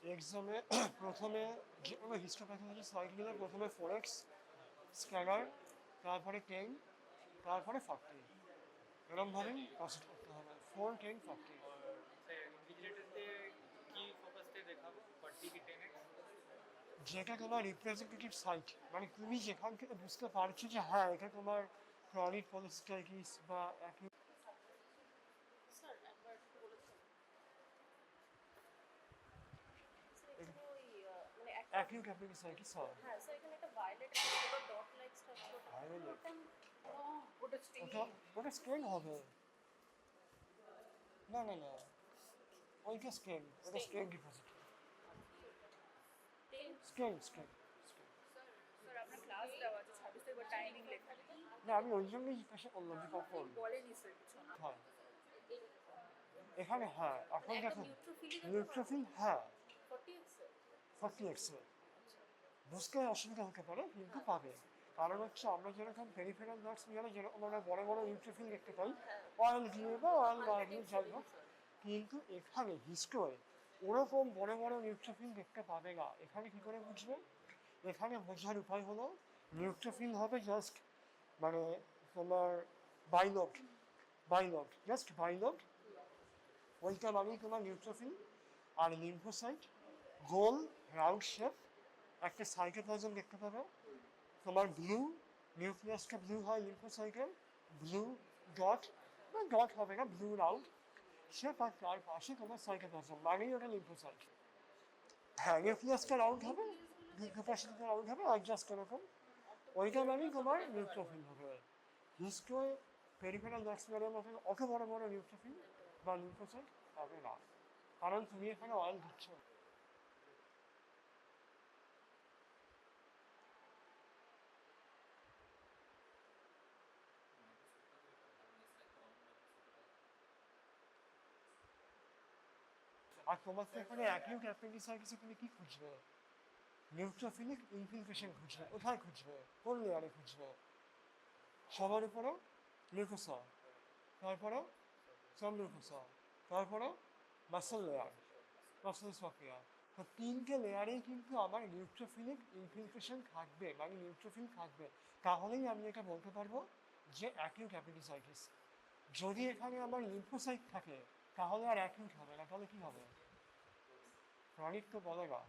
এক্সামে প্রথমে যে কোনো হিস্টোপ্যাথোলজি সাইটগুলো প্রথমে 4x স্ক্যানার, তারপরে 10, তারপরে 40, এরকমভাবেই প্রসেস করতে হবে 4, 10, 40। और से इन्विजिलेटरতে কি ফোকাসতে দেখাবো 40 কি 10x? যেটা তোমার রিপ্রেজেন্টেটিভ সাইট, মানে তুমি যেখান থেকে বুঝতে পারছো যে হ্যাঁ এটা তোমার ক্রনিক পলিসিস্টাইটিস বা স্যার একবার একটু বলেছেন স্যার এখানে ওই মানে একটা অ্যাকিউট অ্যাপেন্ডিসাইটিস হয়। হ্যাঁ স্যার এখানে একটা ভায়োলেট ছিল ডট লাইক স্ট্রাকচারটা ভায়োলেট ওটা স্টেইন ওটা ওটা স্টেন হবে। না না না, ওইটা স্টেন, ওটা স্টেন ডিপোজিট, স্টেন স্টেন। স্যার আপনার ক্লাস দেওয়া আছে 26 তারিখ টাইমিং লেখা না আমি ওই জন্যই জিজ্ঞাসা করলাম যে কখন বলেনি স্যার কিছু না হয় এখানে। হ্যাঁ এখন একদম দেখো নিউট্রোফিলিক নিউট্রোফিল হ্যাঁ 40x স্যার 40x বুঝতে অসুবিধা হতে পারে কিন্তু পাবে। কারণ হচ্ছে আমরা যেরকম পেরিফেরাল নার্ভস গেলে যেরকম আমরা বড় বড় নিউট্রোফিল দেখতে পাই অয়েল দিয়ে বা অয়েল না দিয়ে যাই হোক, কিন্তু এখানে হিস্টোয় ওরকম বড় বড় নিউট্রোফিল দেখতে পাবে না। এখানে কী করে বুঝবে? এখানে বোঝার উপায় হলো নিউট্রোফিল হবে জাস্ট মানে তোমার বাইলট, বাইলট জাস্ট বাইলট, ওইটা মানেই তোমার নিউট্রোফিল। আর লিম্ফোসাইট গোল রাউন্ড শেপ একটা সাইটোপ্লাজম দেখতে পাবে তোমার ব্লু, নিউক্লিয়াসটা ব্লু হয় লিম্ফোসাইটের, ব্লু ডট বা ডট হবে না, ব্লু রাউন্ড শেপ, আর তার পাশে তোমার সাইটোপ্লাজম মানেই ওটা লিম্ফোসাইট। হ্যাঁ নিউক্লিয়াসটা রাউন্ড হবে, লিম্ফোসাইটটা রাউন্ড হবে আর জাস্ট এরকম, ওইটা মানেই তোমার নিউট্রোফিল হবে। হিস্টোয় পেরিফেরাল নার্ভসের মতো অত বড় বড় নিউট্রোফিল বা লিম্ফোসাইট হবে না, কারণ তুমি এখানে অয়েল দিচ্ছ। আর তোমার তো এখানে অ্যাকিউট অ্যাপেন্ডিসাইটিসে তুমি কি খুঁজবে? নিউট্রোফিলিক ইনফিলট্রেশন খুঁজবে। কোথায় খুঁজবে? কোন লেয়ারে খুঁজবে? সবার উপরে লিউকোসা, তারপরে সাব লিউকোসা, তারপরে মাসল লেয়ার, মাসল সফিয়া। তো তিনটে লেয়ারেই কিন্তু আমার নিউট্রোফিলিক ইনফিলট্রেশন থাকবে, মানে নিউট্রোফিল থাকবে, তাহলেই আমি এটা বলতে পারবো যে অ্যাকিউট অ্যাপেন্ডিসাইটিস। যদি এখানে আমার লিম্ফোসাইট থাকে তাহলে আর অ্যাকিউট হবে না, তাহলে কী হবে? ক্রনিক তো বলে না,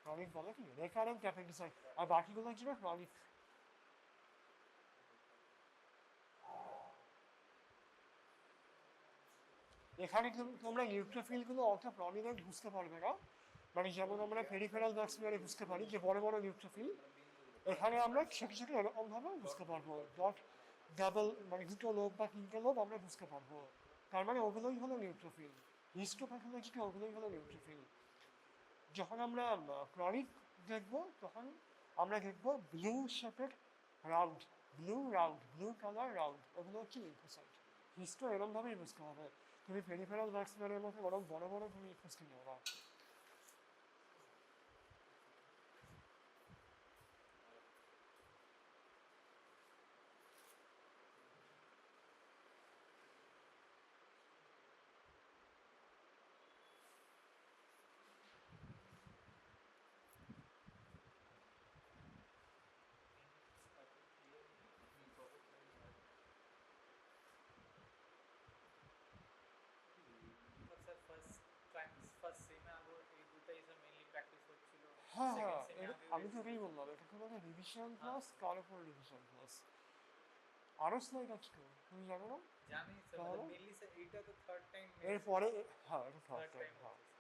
ক্রনিক বলে কি রেকারেন্ট অ্যাপেন্ডিসাইট, আর বাকিগুলো হচ্ছে ক্রনিক। এখানে তোমরা নিউট্রোফিলগুলো অত প্রমিনেন্ট বুঝতে পারবে না, মানে যেমন আমরা পেরিফেরাল নার্ভসে বুঝতে পারি যে বড় বড় নিউট্রোফিল, এখানে আমরা ছোটো ছোটো এরকমভাবে বুঝতে পারবো ডট ডাবল, মানে দুটো লোক বা তিনটে লোক আমরা বুঝতে পারবো, তার মানে ওগুলোই হলো নিউট্রোফিল। হিস্টোপ্যাথোলজিতে ওগুলোই হলো নিউট্রোফিল। যখন আমরা ক্রনিক দেখবো তখন আমরা দেখবো ব্লু শেপের round, blue round, blue colour round, ওগুলো হচ্ছে লিম্ফোসাইট। হিস্টো এরকমভাবেই বুঝতে হবে, তুমি পেরিফেরাল নার্ভসের মধ্যে বরং বড় বড় তুমি খুঁজতে নেবো না। স্যার ফার্স্ট সেমে আগে এই দুটাই স্যার মেইনলি প্র্যাকটিস হচ্ছিল, হ্যাঁ হ্যাঁ, সেকেন্ড সেমে আগে আমি তো এটাই বললাম, এটা কোনো রিভিশন ক্লাস, কার উপর রিভিশন ক্লাস। আরও স্লাইড আছে তো, তুমি জানো না? জানি স্যার তাহলে মেইনলি স্যার এইটা তো থার্ড টাইম এরপরে হ্যাঁ এটা থার্ড থার্ড টাইম, টাইম হ্যাঁ। হচ্ছে